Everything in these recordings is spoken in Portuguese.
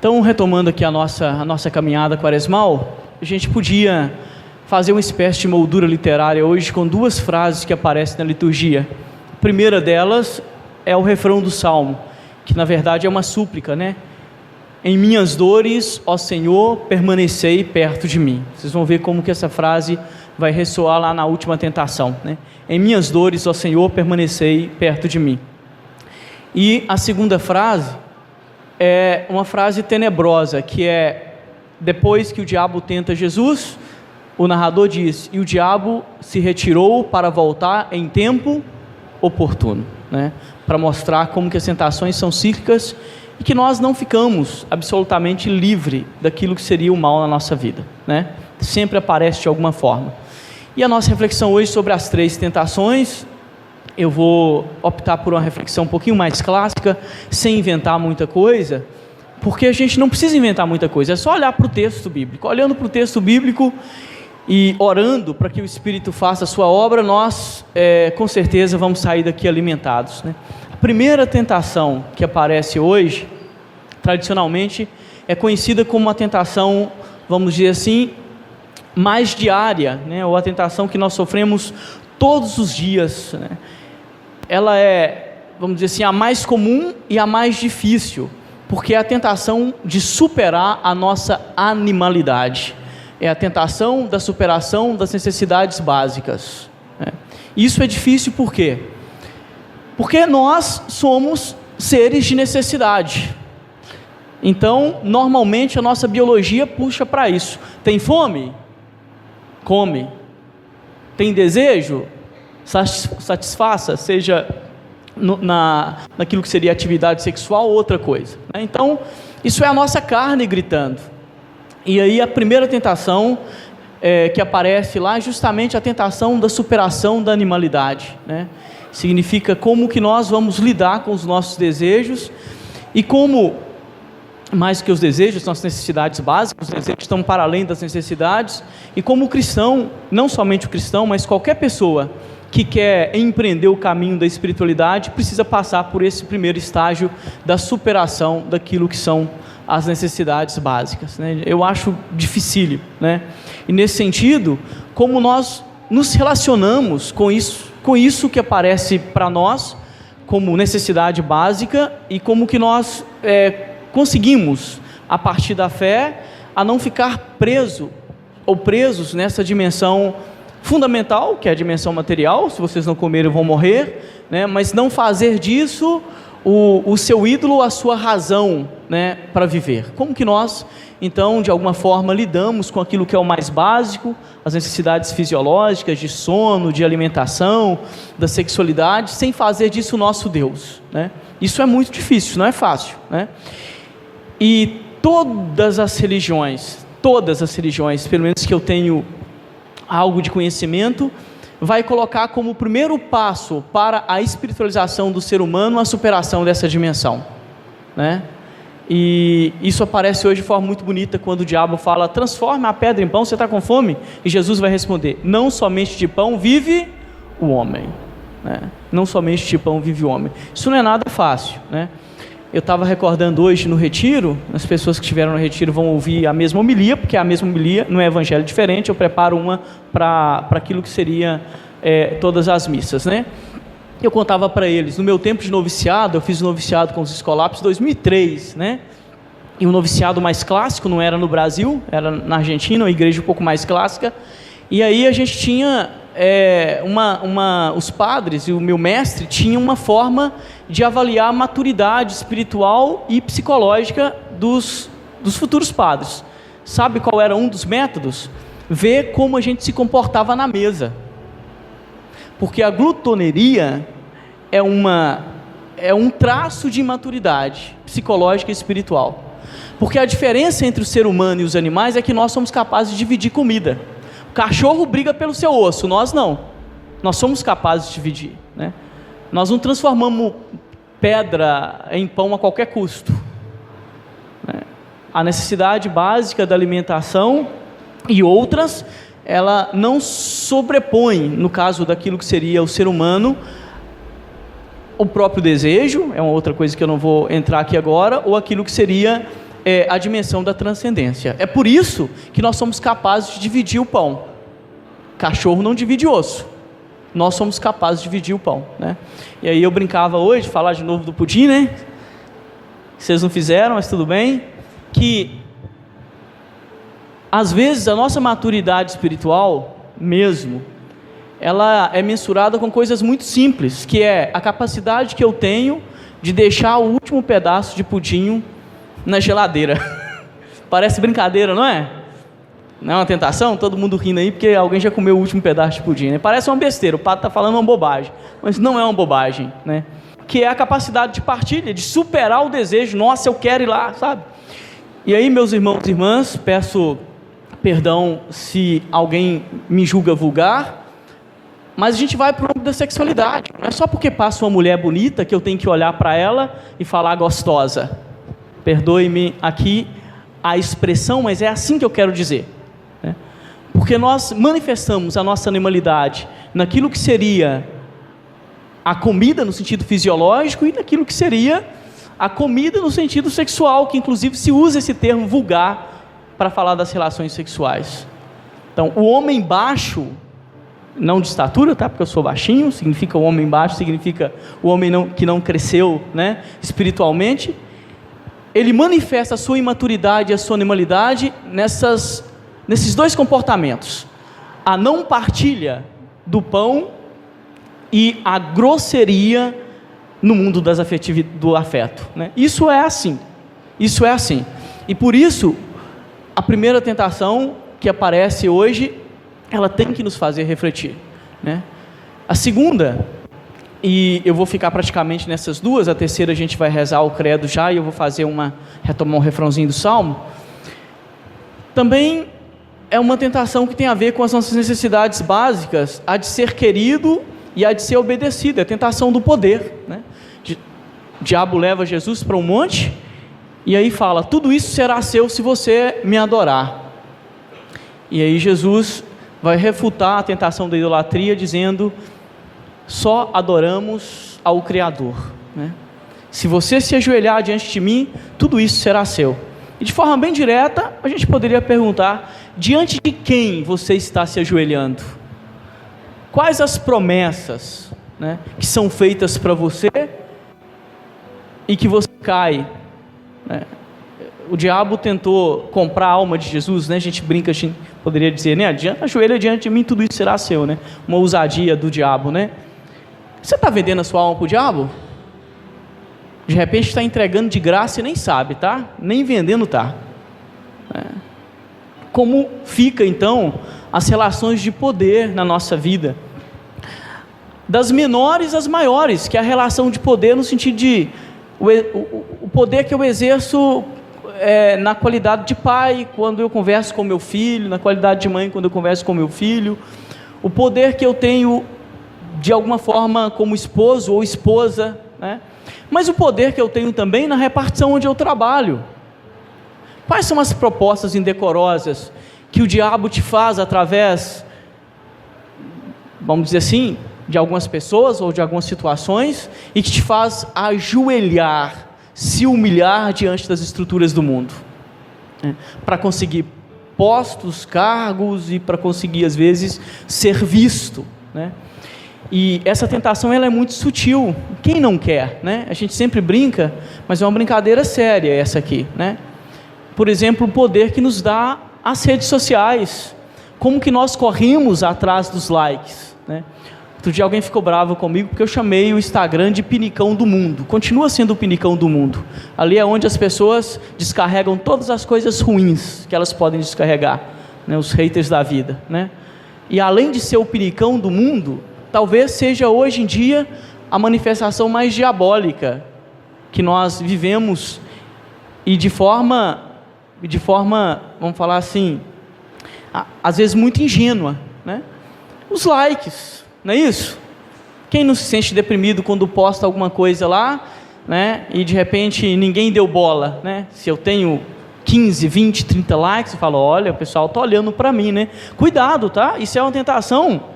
Então, retomando aqui a nossa caminhada quaresmal, a gente podia fazer uma espécie de moldura literária hoje com duas frases que aparecem na liturgia. A primeira delas é o refrão do Salmo, que na verdade é uma súplica, né? Em minhas dores, ó Senhor, permanecei perto de mim. Vocês vão ver como que essa frase vai ressoar lá na última tentação, né? Em minhas dores, ó Senhor, permanecei perto de mim. E a segunda frase é uma frase tenebrosa, que é, depois que o diabo tenta Jesus, o narrador diz, e o diabo se retirou para voltar em tempo oportuno, né? Para mostrar como que as tentações são cíclicas e que nós não ficamos absolutamente livre daquilo que seria o mal na nossa vida, né? Sempre aparece de alguma forma. E a nossa reflexão hoje sobre as três tentações, eu vou optar por uma reflexão um pouquinho mais clássica, sem inventar muita coisa, porque a gente não precisa inventar muita coisa, é só olhar para o texto bíblico. Olhando para o texto bíblico e orando para que o Espírito faça a sua obra, nós com certeza vamos sair daqui alimentados, né? A primeira tentação que aparece hoje, tradicionalmente, é conhecida como uma tentação, vamos dizer assim, mais diária, né? Ou a tentação que nós sofremos todos os dias, né? Ela é, vamos dizer assim, a mais comum e a mais difícil, porque é a tentação de superar a nossa animalidade, é a tentação da superação das necessidades básicas, né? Isso é difícil por quê? Porque nós somos seres de necessidade. Então, normalmente a nossa biologia puxa para isso. Tem fome? Come. Tem desejo? Satisfaça, seja naquilo que seria atividade sexual ou outra coisa, né? Então, isso é a nossa carne gritando. E aí a primeira tentação que aparece lá é justamente a tentação da superação da animalidade, né? Significa como que nós vamos lidar com os nossos desejos e como, mais que os desejos, nossas necessidades básicas, os desejos estão para além das necessidades, e como o cristão, não somente o cristão, mas qualquer pessoa que quer empreender o caminho da espiritualidade, precisa passar por esse primeiro estágio da superação daquilo que são as necessidades básicas, né? Eu acho dificílimo, né? E nesse sentido, como nós nos relacionamos com isso que aparece para nós como necessidade básica, e como que nós conseguimos, a partir da fé, a não ficar presos nessa dimensão fundamental, que é a dimensão material. Se vocês não comerem vão morrer, né? Mas não fazer disso o seu ídolo, a sua razão, né, para viver. Como que nós, então, de alguma forma, lidamos com aquilo que é o mais básico, as necessidades fisiológicas, de sono, de alimentação, da sexualidade, sem fazer disso o nosso Deus, né? Isso é muito difícil, não é fácil, né? E todas as religiões, pelo menos que eu tenho algo de conhecimento, vai colocar como primeiro passo para a espiritualização do ser humano a superação dessa dimensão, né? E isso aparece hoje de forma muito bonita quando o diabo fala, transforma a pedra em pão, você está com fome? E Jesus vai responder, não somente de pão vive o homem, né? Não somente de pão vive o homem. Isso não é nada fácil, né? Eu estava recordando hoje no retiro, as pessoas que estiveram no retiro vão ouvir a mesma homilia, porque é a mesma homilia, não é evangelho diferente, eu preparo uma para aquilo que seria todas as missas, né? Eu contava para eles, no meu tempo de noviciado, eu fiz o noviciado com os Escolápios em 2003, né? E o noviciado mais clássico não era no Brasil, era na Argentina, uma igreja um pouco mais clássica, e aí a gente tinha os padres e o meu mestre tinham uma forma de avaliar a maturidade espiritual e psicológica dos futuros padres. Sabe qual era um dos métodos? Ver como a gente se comportava na mesa, porque a glutoneria é um traço de imaturidade psicológica e espiritual, porque a diferença entre o ser humano e os animais é que nós somos capazes de dividir comida. O cachorro briga pelo seu osso, nós não, nós somos capazes de dividir, né? Nós não transformamos pedra em pão a qualquer custo, né? A necessidade básica da alimentação e outras, ela não sobrepõe, no caso daquilo que seria o ser humano, o próprio desejo, é uma outra coisa que eu não vou entrar aqui agora, ou aquilo que seria é a dimensão da transcendência. É por isso que nós somos capazes de dividir o pão. Cachorro não divide osso. Nós somos capazes de dividir o pão, né? E aí eu brincava hoje, falar de novo do pudim, né? Vocês não fizeram, mas tudo bem. Que às vezes a nossa maturidade espiritual mesmo, ela é mensurada com coisas muito simples, que é a capacidade que eu tenho de deixar o último pedaço de pudim na geladeira. Parece brincadeira, não é? Não é uma tentação? Todo mundo rindo aí porque alguém já comeu o último pedaço de pudim, né? Parece uma besteira, o padre está falando uma bobagem, mas não é uma bobagem, né? Que é a capacidade de partilha, de superar o desejo, nossa, eu quero ir lá, sabe? E aí, meus irmãos e irmãs, peço perdão se alguém me julga vulgar, mas a gente vai para o âmbito da sexualidade. Não é só porque passa uma mulher bonita que eu tenho que olhar para ela e falar gostosa. Perdoe-me aqui a expressão, mas é assim que eu quero dizer, né? Porque nós manifestamos a nossa animalidade naquilo que seria a comida no sentido fisiológico e naquilo que seria a comida no sentido sexual, que inclusive se usa esse termo vulgar para falar das relações sexuais. Então, o homem baixo, não de estatura, tá? Porque eu sou baixinho, significa o homem baixo, significa o homem que não cresceu, né, espiritualmente. Ele manifesta a sua imaturidade e a sua animalidade nesses dois comportamentos: a não partilha do pão e a grosseria no mundo do afeto, né? Isso é assim, e por isso a primeira tentação que aparece hoje, ela tem que nos fazer refletir, né? A segunda, e eu vou ficar praticamente nessas duas, a terceira a gente vai rezar o credo já, e eu vou retomar um refrãozinho do Salmo, também é uma tentação que tem a ver com as nossas necessidades básicas, a de ser querido e a de ser obedecido, é a tentação do poder, né? O diabo leva Jesus para um monte, e aí fala, tudo isso será seu se você me adorar. E aí Jesus vai refutar a tentação da idolatria, dizendo, só adoramos ao Criador, né? Se você se ajoelhar diante de mim, tudo isso será seu. E de forma bem direta, a gente poderia perguntar, diante de quem você está se ajoelhando? Quais as promessas, né, que são feitas para você e que você cai, né? O diabo tentou comprar a alma de Jesus, né? A gente brinca, a gente poderia dizer, né? Ajoelha diante de mim, tudo isso será seu, né? Uma ousadia do diabo, né? Você está vendendo a sua alma para o diabo? De repente está entregando de graça e nem sabe, tá? Nem vendendo tá. Como fica então as relações de poder na nossa vida? Das menores às maiores, que é a relação de poder no sentido de o poder que eu exerço na qualidade de pai, quando eu converso com meu filho, na qualidade de mãe, quando eu converso com meu filho, o poder que eu tenho de alguma forma como esposo ou esposa, né? Mas o poder que eu tenho também na repartição onde eu trabalho. Quais são as propostas indecorosas que o diabo te faz através, vamos dizer assim, de algumas pessoas ou de algumas situações, e que te faz ajoelhar, se humilhar diante das estruturas do mundo, né? Para conseguir postos, cargos e para conseguir às vezes ser visto, né? E essa tentação ela é muito sutil. Quem não quer, né? A gente sempre brinca, mas é uma brincadeira séria essa aqui, né? Por exemplo, o poder que nos dá as redes sociais, como que nós corremos atrás dos likes, né? Outro dia alguém ficou bravo comigo porque eu chamei o Instagram de pinicão do mundo. Continua sendo o pinicão do mundo. Ali é onde as pessoas descarregam todas as coisas ruins que elas podem descarregar, né? Os haters da vida, né? E além de ser o pinicão do mundo, talvez seja hoje em dia a manifestação mais diabólica que nós vivemos, e de forma, vamos falar assim, às vezes muito ingênua, né? Os likes, não é isso? Quem não se sente deprimido quando posta alguma coisa lá, né? E de repente ninguém deu bola, né? Se eu tenho 15, 20, 30 likes, eu falo, olha, o pessoal está olhando para mim, né? Cuidado, tá? Isso é uma tentação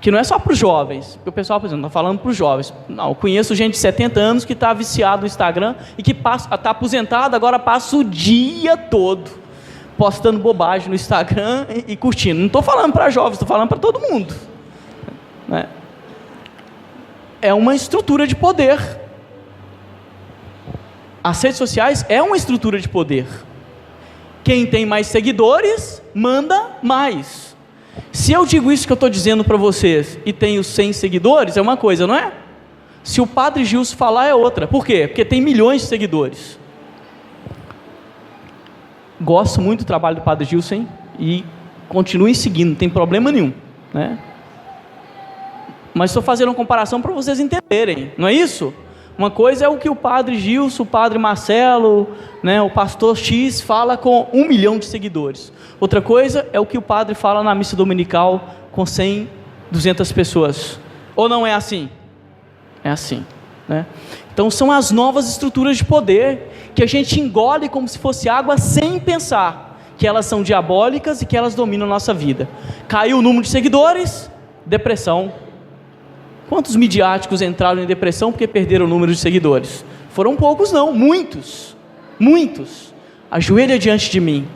que não é só para os jovens, porque o pessoal, por exemplo, não está falando para os jovens. Não, eu conheço gente de 70 anos que está viciado no Instagram e que está aposentado, agora passa o dia todo postando bobagem no Instagram e curtindo. Não estou falando para jovens, estou falando para todo mundo, né? É uma estrutura de poder. As redes sociais é uma estrutura de poder. Quem tem mais seguidores, manda mais. Se eu digo isso que eu estou dizendo para vocês e tenho 100 seguidores, é uma coisa, não é? Se o Padre Gilson falar, é outra. Por quê? Porque tem milhões de seguidores. Gosto muito do trabalho do Padre Gilson, hein? E continuem seguindo, não tem problema nenhum, né? Mas estou fazendo uma comparação para vocês entenderem, não é isso? Uma coisa é o que o Padre Gilson, o Padre Marcelo, né, o Pastor X fala com 1 milhão de seguidores. Outra coisa é o que o Padre fala na missa dominical com 100, 200 pessoas. Ou não é assim? É assim, né? Então são as novas estruturas de poder que a gente engole como se fosse água sem pensar que elas são diabólicas e que elas dominam a nossa vida. Caiu o número de seguidores, depressão. Quantos midiáticos entraram em depressão porque perderam o número de seguidores? Foram poucos não, muitos, muitos. Ajoelha diante de mim,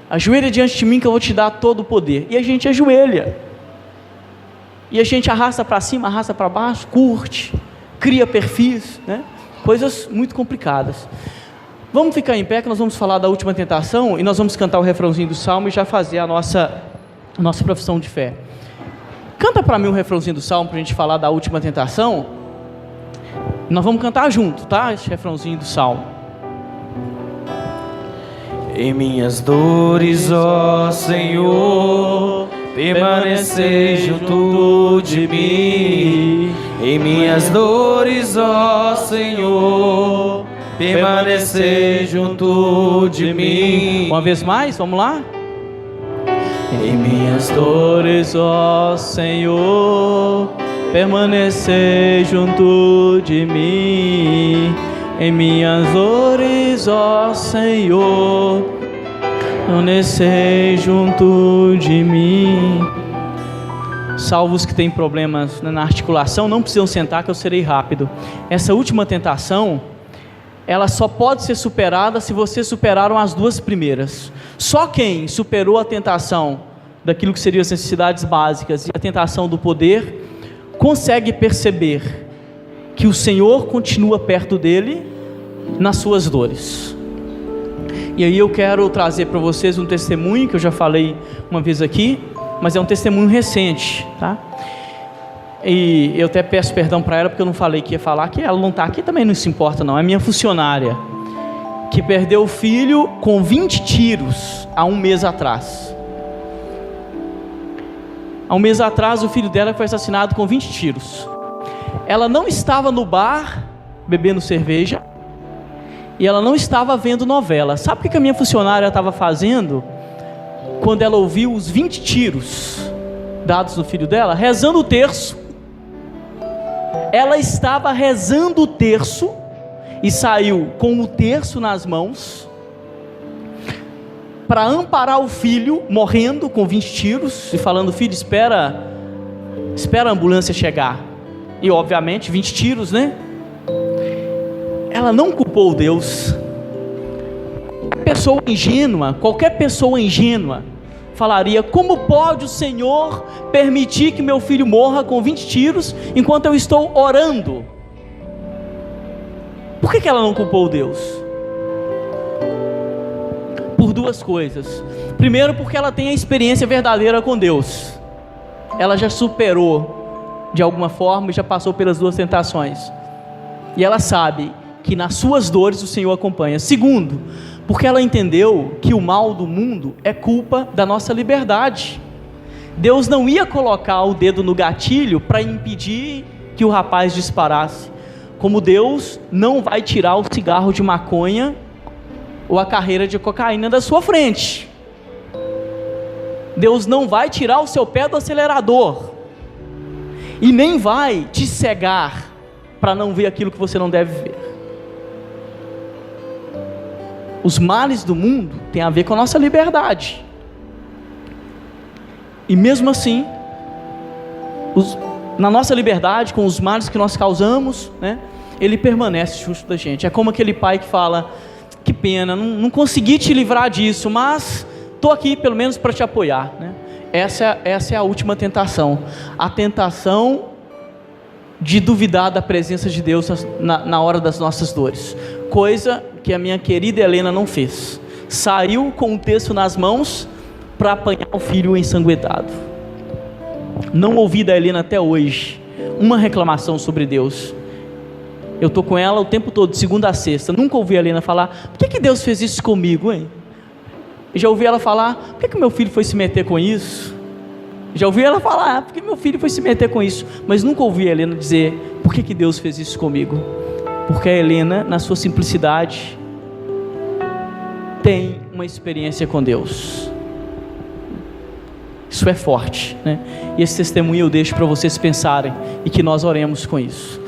ajoelha diante de mim que eu vou te dar todo o poder. E a gente ajoelha, e a gente arrasta para cima, arrasta para baixo, curte, cria perfis, né? Coisas muito complicadas. Vamos ficar em pé que nós vamos falar da última tentação, e nós vamos cantar o refrãozinho do Salmo e já fazer a nossa profissão de fé. Canta para mim um refrãozinho do Salmo para a gente falar da última tentação. Nós vamos cantar junto, tá? Esse refrãozinho do Salmo. Em minhas dores, ó Senhor, permanecei junto de mim. Em minhas dores, ó Senhor, permanecei junto de mim. Uma vez mais, vamos lá? Em minhas dores, ó Senhor, permanecei junto de mim. Em minhas dores, ó Senhor, permanecei junto de mim. Salvo os que têm problemas na articulação, não precisam sentar que eu serei rápido. Essa última tentação, ela só pode ser superada se vocês superaram as duas primeiras. Só quem superou a tentação daquilo que seriam as necessidades básicas e a tentação do poder, consegue perceber que o Senhor continua perto dele nas suas dores. E aí eu quero trazer para vocês um testemunho que eu já falei uma vez aqui, mas é um testemunho recente, tá? E eu até peço perdão para ela porque eu não falei que ia falar, que ela não está aqui, também não se importa não, é minha funcionária, que perdeu o filho com 20 tiros há um mês atrás. Há um mês atrás o filho dela foi assassinado com 20 tiros. Ela não estava no bar bebendo cerveja e ela não estava vendo novela. Sabe o que a minha funcionária estava fazendo quando ela ouviu os 20 tiros dados no filho dela? Rezando o terço. Ela estava rezando o terço e saiu com o terço nas mãos para amparar o filho morrendo com 20 tiros e falando: filho, espera a ambulância chegar. E obviamente 20 tiros, né? Ela não culpou Deus. Qualquer pessoa ingênua falaria: como pode o Senhor permitir que meu filho morra com 20 tiros enquanto eu estou orando? Por que ela não culpou Deus? Por duas coisas. Primeiro, porque ela tem a experiência verdadeira com Deus. Ela já superou de alguma forma e já passou pelas duas tentações. E ela sabe que nas suas dores o Senhor acompanha. Segundo, porque ela entendeu que o mal do mundo é culpa da nossa liberdade. Deus não ia colocar o dedo no gatilho para impedir que o rapaz disparasse. Como Deus não vai tirar o cigarro de maconha ou a carreira de cocaína da sua frente. Deus não vai tirar o seu pé do acelerador e nem vai te cegar para não ver aquilo que você não deve ver. Os males do mundo têm a ver com a nossa liberdade. E mesmo assim, na nossa liberdade, com os males que nós causamos, né? Ele permanece junto da gente. É como aquele pai que fala: que pena, não consegui te livrar disso, mas estou aqui pelo menos para te apoiar, né? Essa é a última tentação, a tentação de duvidar da presença de Deus na hora das nossas dores, coisa que a minha querida Helena não fez. Saiu com o texto nas mãos para apanhar o filho ensanguentado. Não ouvi da Helena até hoje uma reclamação sobre Deus. Eu estou com ela o tempo todo, de segunda a sexta. Nunca ouvi a Helena falar: por que Deus fez isso comigo, hein? Já ouvi ela falar: por que meu filho foi se meter com isso? Já ouvi ela falar: por que meu filho foi se meter com isso? Mas nunca ouvi a Helena dizer: por que Deus fez isso comigo? Porque a Helena, na sua simplicidade, tem uma experiência com Deus. Isso é forte, né? E esse testemunho eu deixo para vocês pensarem e que nós oremos com isso.